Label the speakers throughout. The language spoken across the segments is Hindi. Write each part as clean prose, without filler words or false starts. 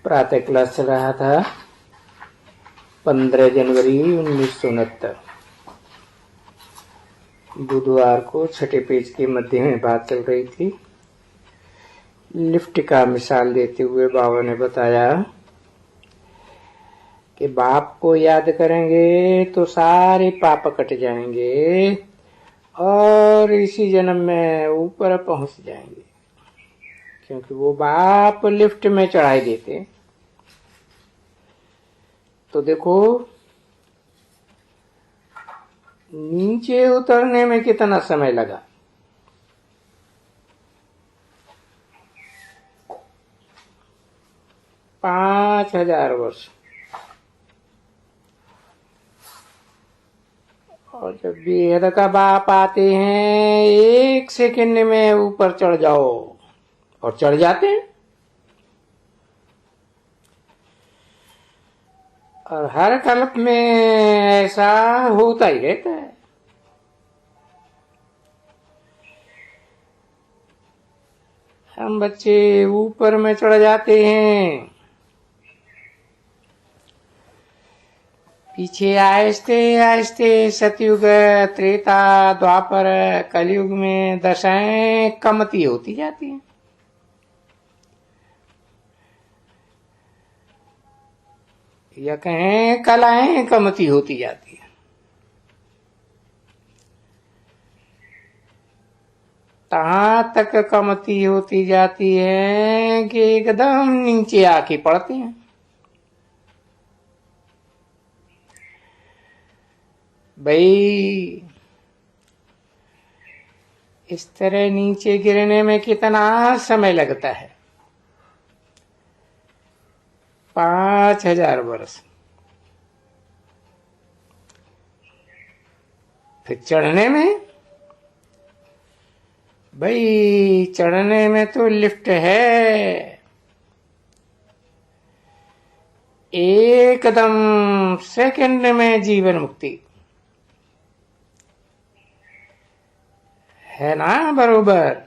Speaker 1: प्रातः क्लास चल रहा था 15 जनवरी 1969। बुधवार को छठे पेज के मध्य में बात चल रही थी। लिफ्ट का मिसाल देते हुए बाबा ने बताया कि बाप को याद करेंगे तो सारे पाप कट जाएंगे और इसी जन्म में ऊपर पहुंच जाएंगे, क्योंकि वो बाप लिफ्ट में चढ़ाई देते। तो देखो नीचे उतरने में कितना समय लगा। पांच 5000 वर्ष। और जब बेहद का बाप आते हैं 1 सेकंड में ऊपर चढ़ जाओ, और चढ़ जाते हैं। और हर कल्प में ऐसा होता ही रहता है। हम बच्चे ऊपर में चढ़ जाते हैं, पीछे आहिस्ते आहिस्ते सतयुग, त्रेता, द्वापर, कलयुग में दशाएं कमती होती जाती हैं। या कहें कलाएं कमती होती जाती है। कहां तक कमती होती जाती है कि एकदम नीचे आके पड़ते हैं। भाई इस तरह नीचे गिरने में कितना समय लगता है? 5000 वर्ष। फिर चढ़ने में, भाई चढ़ने में तो लिफ्ट है, एकदम सेकंड में जीवन मुक्ति है ना? बरोबर।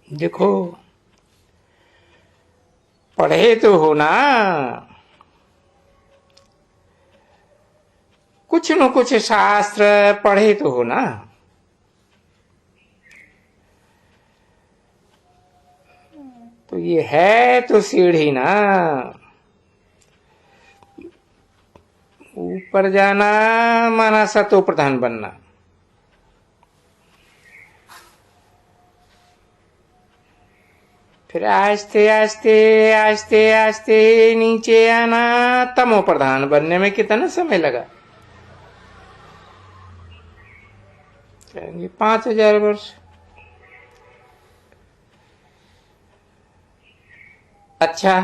Speaker 1: देखो पढ़े तो हो ना, कुछ न कुछ शास्त्र पढ़े तो हो ना। तो ये है तो सीढ़ी ना, ऊपर जाना माना सतो प्रधान बनना। फिर आस्ते आस्ते आस्ते आस्ते नीचे आना, तमो प्रधान बनने में कितना समय लगा? 5000 वर्ष। अच्छा,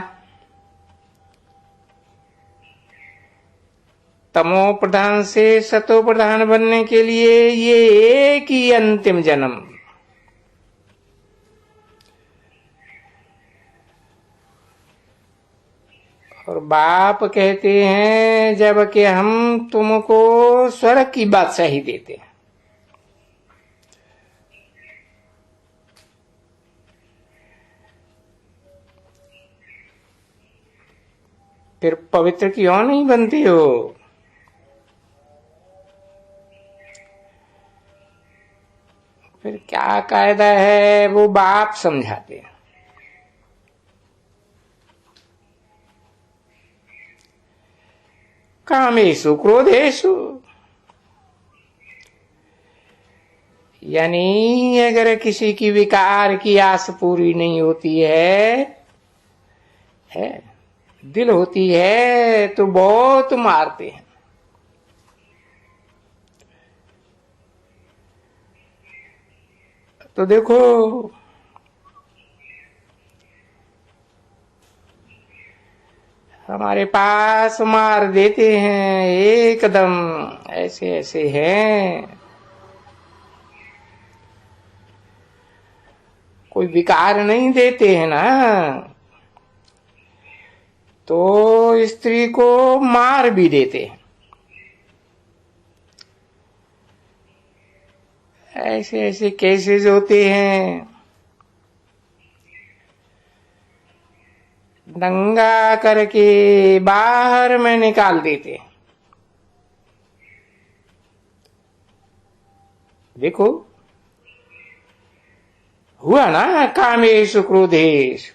Speaker 1: तमो प्रधान से सतो प्रधान बनने के लिए ये एक ही अंतिम जन्म। और बाप कहते हैं जबकि हम तुमको स्वर्ग की बादशाही देते हैं। फिर पवित्र क्यों नहीं बनती हो? फिर क्या कायदा है वो बाप समझाते हैं। कामेषु क्रोधेषु, यानी अगर किसी की विकार की आस पूरी नहीं होती है दिल होती है तो बहुत मारते हैं। तो देखो हमारे पास मार देते हैं एकदम, ऐसे ऐसे हैं। कोई विकार नहीं देते हैं ना, तो स्त्री को मार भी देते हैं। ऐसे ऐसे केसेस होते हैं। दंगा करके बाहर में निकाल देते। देखो हुआ ना कामेशु क्रोधेश,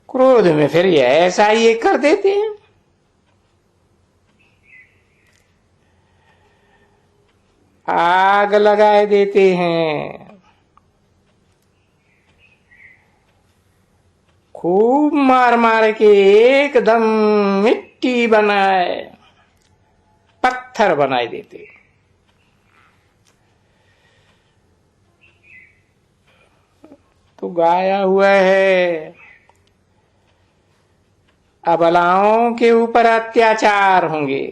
Speaker 1: क्रोध में फिर ये ऐसा ये कर देते हैं। आग लगाए देते हैं, खूब मार मार के एकदम मिट्टी बनाए, पत्थर बनाए देते। तो गाया हुआ है अबलाओं के ऊपर अत्याचार होंगे।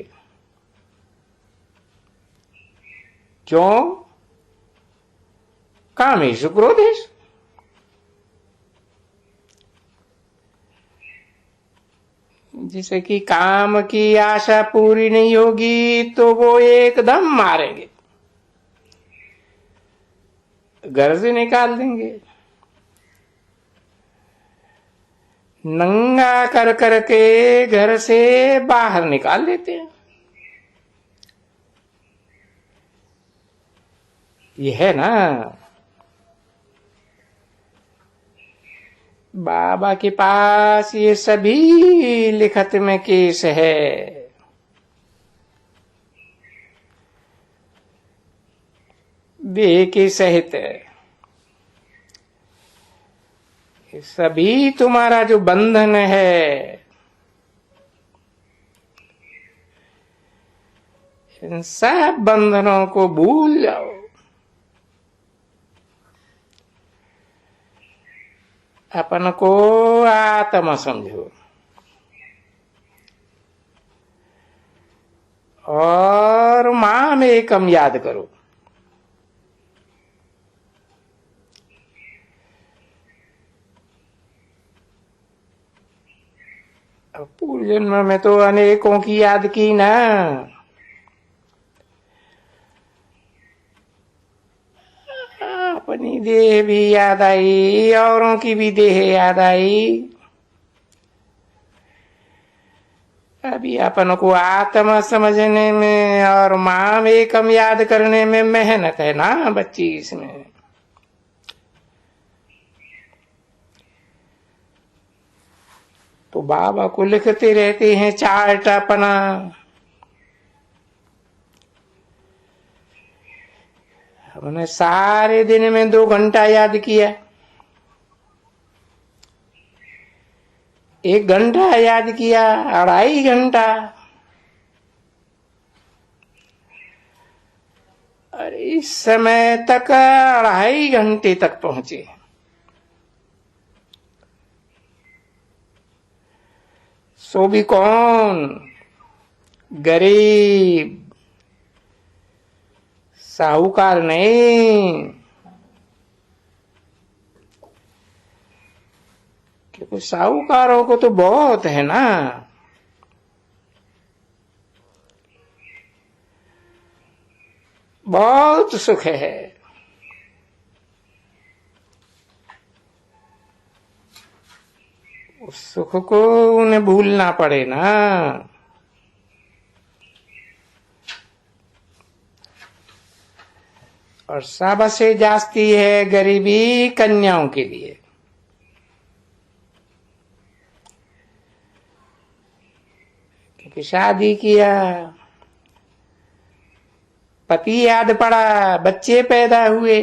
Speaker 1: क्यों? कामेषु क्रोधेषु। जिसे कि काम की आशा पूरी नहीं होगी तो वो एकदम मारेंगे, घर से निकाल देंगे, नंगा कर करके घर से बाहर निकाल देते हैं। ये है ना बाबा के पास ये सभी लिखत में केस है। देह के सहित सभी तुम्हारा जो बंधन है, इन सब बंधनों को भूल जाओ। अपन को आत्मा समझो और माम एकम याद करो। पूर्व जन्म में तो अनेकों की याद की ना, अपनी देह भी याद आई, औरों की भी देह याद आई। अभी अपन को आत्मा समझने में और माम एकम याद करने में मेहनत है ना बच्ची इसमें। तो बाबा को लिखते रहते हैं चार्ट अपना, हमने सारे दिन में 2 घंटा याद किया, 1 घंटा याद किया, 2.5 घंटा, और इस समय तक 2.5 घंटे तक पहुंचे। सो भी कौन? गरीब, साहूकार नहीं। क्योंकि साहूकारों को तो बहुत है ना, बहुत सुख है। उस सुख को उन्हें भूलना पड़े ना। और सबसे जास्ती है गरीबी कन्याओं के लिए। क्योंकि शादी किया, पति याद पड़ा, बच्चे पैदा हुए,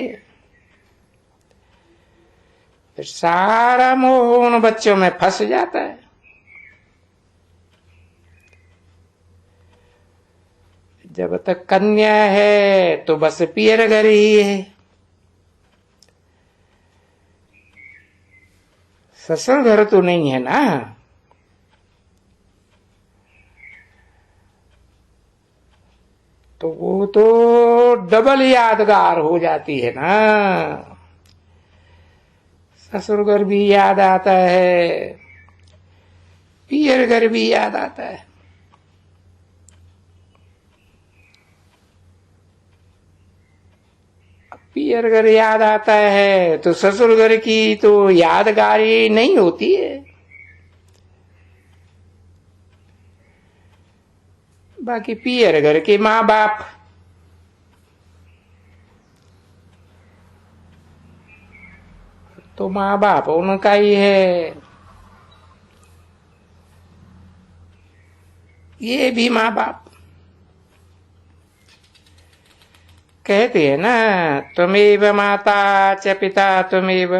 Speaker 1: फिर सारा मोह उन बच्चों में फंस जाता है। जब तक कन्या है तो बस पियर घर ही है, ससुर घर तो नहीं है ना। तो वो तो डबल यादगार हो जाती है ना। ससुर घर भी याद आता है, पियर घर भी याद आता है। पियर घर याद आता है तो ससुर घर की तो यादगारी नहीं होती है। बाकी पियर घर के माँ बाप तो माँ बाप उनका ही है, ये भी माँ बाप। कहते हैं ना, त्वमेव माता च पिता त्वमेव।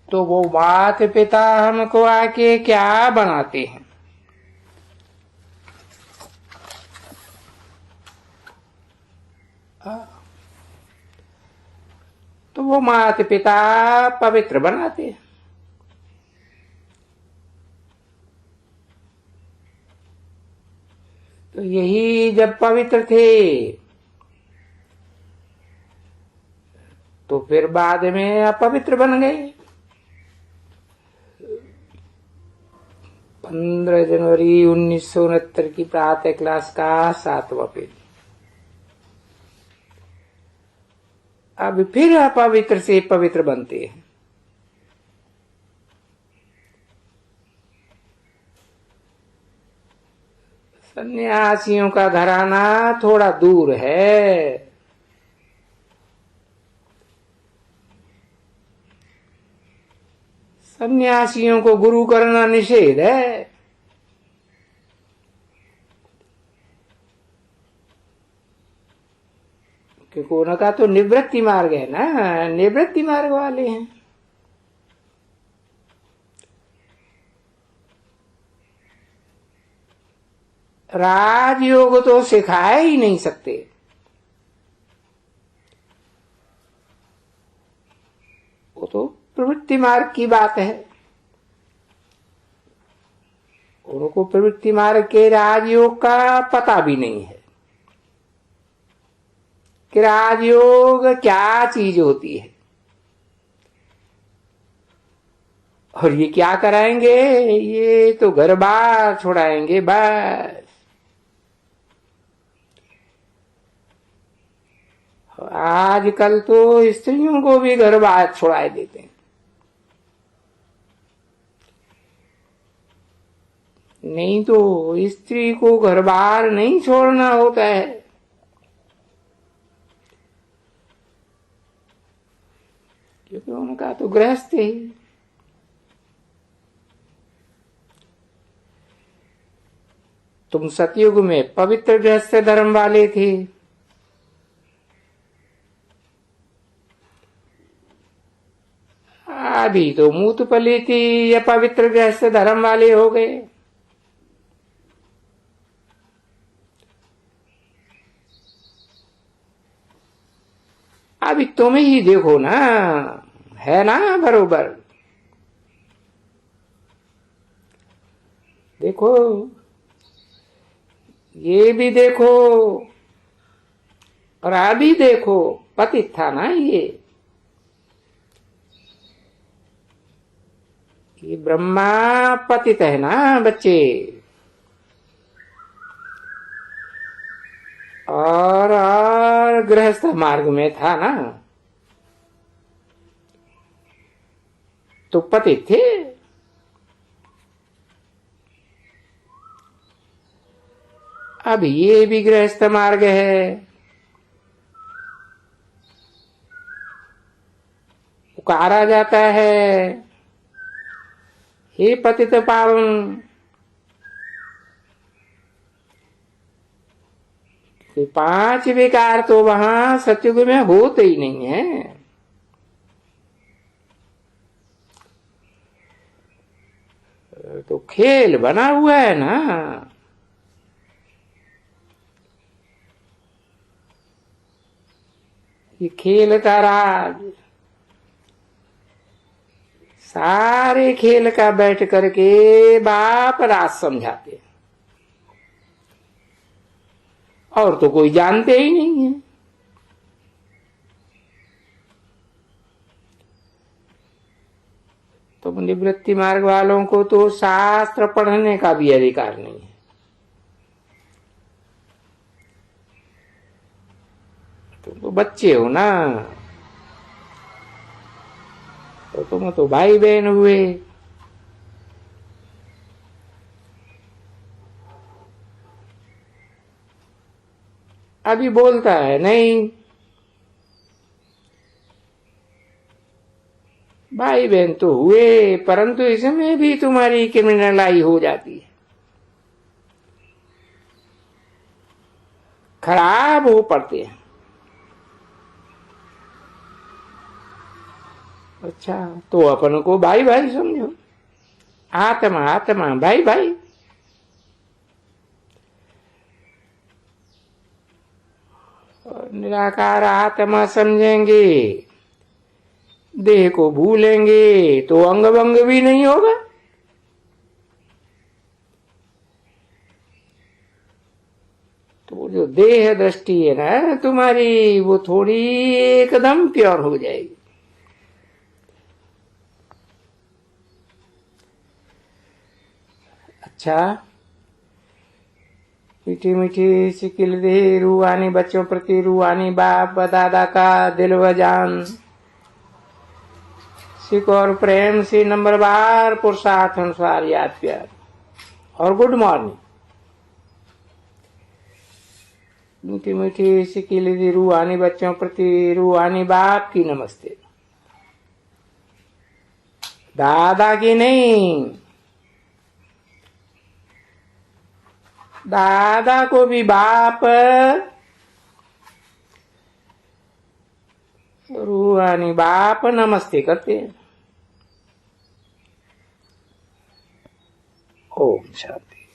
Speaker 1: तो वो माता पिता हमको आके क्या बनाते हैं? तो वो माता पिता पवित्र बनाते हैं। तो यही जब पवित्र थे तो फिर बाद में अपवित्र बन गए। 15 जनवरी 1969 की प्रातः क्लास का 7वां पेज। अब फिर अपवित्र से पवित्र बनते हैं। सन्यासियों का घराना थोड़ा दूर है। सन्यासियों को गुरु करना निषेध है। क्योंकि उनका तो निवृत्ति मार्ग है ना, निवृत्ति मार्ग वाले हैं। राजयोग तो सिखा ही नहीं सकते। वो तो प्रवृत्ति मार्ग की बात है। उनको प्रवृत्ति मार्ग के राजयोग का पता भी नहीं है कि राजयोग क्या चीज होती है और ये क्या कराएंगे। ये तो घर बार छुड़ाएंगे बस। आजकल तो स्त्रियों को भी घर बार छुड़ाए देते हैं। नहीं तो स्त्री को घर बार नहीं छोड़ना होता है। क्योंकि उनका तो गृहस्थ ही। तुम सतयुग में पवित्र गृहस्थ धर्म वाले थे, अभी तो मूत पलीती या पवित्र गृहस्थ धर्म वाले हो गए। अभी तुम ही देखो ना, है ना बरोबर। देखो, ये भी देखो और अभी देखो, पतित था ना ये ब्रह्मा पतित है ना बच्चे। और गृहस्थ मार्ग में था ना, तो पतित थे। अब ये भी गृहस्थ मार्ग है। पुकारा जाता है, हे पतित पावन। 5 विकार तो वहां सतयुग में होते ही नहीं है। तो खेल बना हुआ है ना। ये खेल का राज, सारे खेल का बैठ करके बाप राज समझाते हैं और तो कोई जानते ही नहीं है। तो निवृत्ति मार्ग वालों को तो शास्त्र पढ़ने का भी अधिकार नहीं है। बच्चे हो ना, तो तुम तो भाई बहन हुए। अभी बोलता है नहीं, भाई बहन तो हुए, परंतु इसमें भी तुम्हारी क्रिमिनलाई हो जाती है, खराब हो पड़ते हैं। अच्छा, तो अपन को भाई भाई समझो, आत्मा आत्मा, भाई भाई। निराकार आत्मा समझेंगे, देह को भूलेंगे तो अंग भंग भी नहीं होगा। तो जो देह दृष्टि है ना तुम्हारी, वो थोड़ी एकदम प्योर हो जाएगी। अच्छा, मीठी मीठी सिकिल दे रूहानी बच्चों प्रति, रूहानी बाप दादा का दिल व जान, सिख और प्रेम से नंबरवार पुरुषार्थ अनुसार याद प्यार और गुड मॉर्निंग। मीठी मीठी सिकिल दे रूहानी बच्चों प्रति, रूहानी बाप की नमस्ते, दादा की नहीं। दादा को भी बाप, रूहानी बाप नमस्ते करते हैं। ओम शांति।